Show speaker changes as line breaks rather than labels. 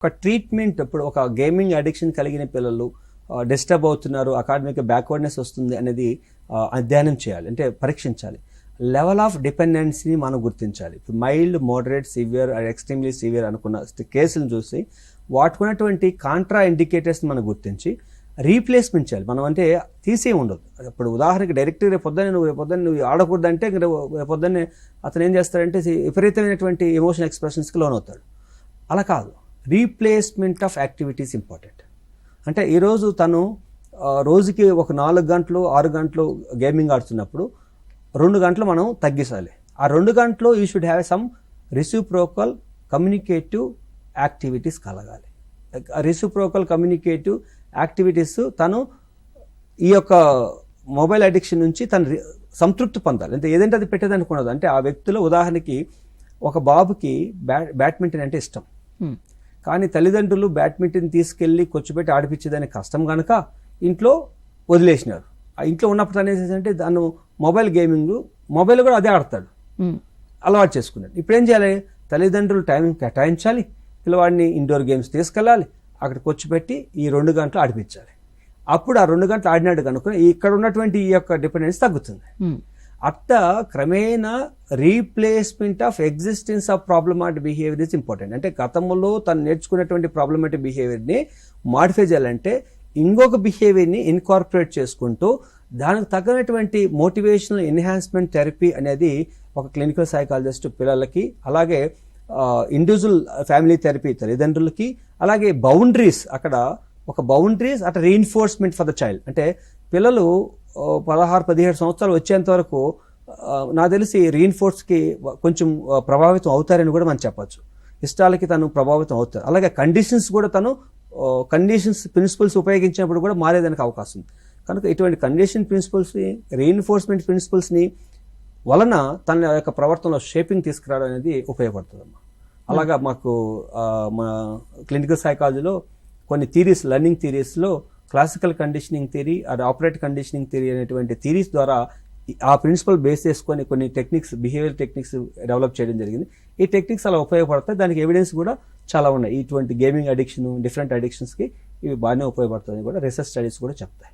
ఒక ట్రీట్మెంట్ ఇప్పుడు ఒక గేమింగ్ అడిక్షన్ కలిగిన పిల్లలు డిస్టర్బ్ అవుతున్నారు, అకాడమిక్ బ్యాక్వర్డ్నెస్ వస్తుంది అనేది అధ్యయనం చేయాలి, అంటే పరీక్షించాలి. లెవెల్ ఆఫ్ డిపెండెన్సీని మనం గుర్తించాలి. Mild, moderate, severe, extremely severe అనుకున్న కేసులను చూసి వాటికున్నటువంటి కాంట్రా ఇండికేటర్స్ని మనం గుర్తించి రీప్లేస్మెంట్ చేయాలి. మనం అంటే తీసే ఉండదు. ఇప్పుడు ఉదాహరణకి డైరెక్ట్ రేపొద్దునే నువ్వు ఆడకూడదంటే రేపొద్దునే అతను ఏం చేస్తాడంటే విపరీతమైనటువంటి ఎమోషన్ ఎక్స్ప్రెషన్స్కి లోన్ అవుతాడు. అలా కాదు, రీప్లేస్మెంట్ ఆఫ్ యాక్టివిటీస్ ఇంపార్టెంట్. అంటే ఈరోజు తను రోజుకి ఒక 4 గంటలు 6 గంటలు గేమింగ్ ఆడుతున్నప్పుడు 2 గంటలు మనం తగ్గించాలి. ఆ 2 గంటలు you should have some reciprocal communicative activities కలగాలి. రెసిప్రోకల్ కమ్యూనికేటివ్ యాక్టివిటీస్ తను ఈ యొక్క మొబైల్ అడిక్షన్ నుంచి తను సంతృప్తి పొందాలి. అంటే ఏదంటే అది పెట్టేదనుకున్నది. అంటే ఆ వ్యక్తిలో ఉదాహరణకి ఒక బాబుకి బ్యాడ్మింటన్ అంటే ఇష్టం, కానీ తల్లిదండ్రులు బ్యాడ్మింటన్ తీసుకెళ్లి కూర్చోబెట్టి ఆడిపించేదానికి కష్టం కనుక ఇంట్లో వదిలేసినారు. ఆ ఇంట్లో ఉన్నప్పుడు తను ఏంటంటే దాన్ని మొబైల్ కూడా అదే ఆడతాడు, అలవాటు చేసుకున్నాడు. ఇప్పుడు ఏం చేయాలి? తల్లిదండ్రులు టైం కేటాయించాలి, పిల్లవాడిని ఇండోర్ గేమ్స్ తీసుకెళ్ళాలి, అక్కడికి కూర్చోబెట్టి ఈ 2 గంటలు ఆడిపించాలి. అప్పుడు ఆ 2 గంటలు ఆడినాడు కనుక ఇక్కడ ఉన్నటువంటి ఈ యొక్క డిపెండెన్స్ తగ్గుతుంది. అట్ట క్రమేణా replacement of existence of problematic behaviour is important. అంటే గతంలో తను నేర్చుకున్నటువంటి ప్రాబ్లమాటిక్ బిహేవియర్ని మాడిఫై చేయాలంటే ఇంకొక బిహేవియర్ని ఇన్కార్పొరేట్ చేసుకుంటూ దానికి తగినటువంటి మోటివేషనల్ ఎన్హాన్స్మెంట్ థెరపీ అనేది ఒక క్లినికల్ సైకాలజిస్ట్ పిల్లలకి, అలాగే ఇండివిజువల్ ఫ్యామిలీ థెరపీ తల్లిదండ్రులకి, అలాగే బౌండరీస్, అక్కడ ఒక boundaries at reinforcement for the child. అంటే పిల్లలు 16-17 సంవత్సరాలు వచ్చేంత వరకు నాకు తెలిసి రీఇన్ఫోర్స్కి కొంచెం ప్రభావితం అవుతారని కూడా మనం చెప్పచ్చు. ఇష్టాలకి తను ప్రభావితం అవుతారు. అలాగే కండిషన్స్ కూడా తను ప్రిన్సిపల్స్ ఉపయోగించినప్పుడు కూడా మారేదానికి అవకాశం ఉంది. కనుక ఇటువంటి కండిషన్ ప్రిన్సిపల్స్ని, రీఇన్ఫోర్స్మెంట్ ప్రిన్సిపల్స్ని వలన తన యొక్క ప్రవర్తనలో షేపింగ్ తీసుకురావడం అనేది ఉపయోగపడుతుందమ్మా. అలాగా మాకు మా క్లినికల్ సైకాలజీలో కొన్ని థీరీస్, లెర్నింగ్ థీరీస్లో classical conditioning theory, operant conditioning theory అనేటువంటి థియరీస్ ద్వారా ఆ ప్రిన్సిపల్ బేస్ చేసుకొని కొన్ని టెక్నిక్స్, బిహేవియర్ టెక్నిక్స్ డెవలప్ చేయడం జరిగింది. ఈ టెక్నిక్స్ అలా ఉపయోగపడతాయి. దానికి ఎవిడెన్స్ కూడా చాలా ఉన్నాయి. ఇటువంటి గేమింగ్ అడిక్షన్, డిఫరెంట్ అడిక్షన్స్కి ఇవి బాగానే ఉపయోగపడుతుందని కూడా రీసెర్చ్ స్టడీస్ కూడా చెప్తాయి.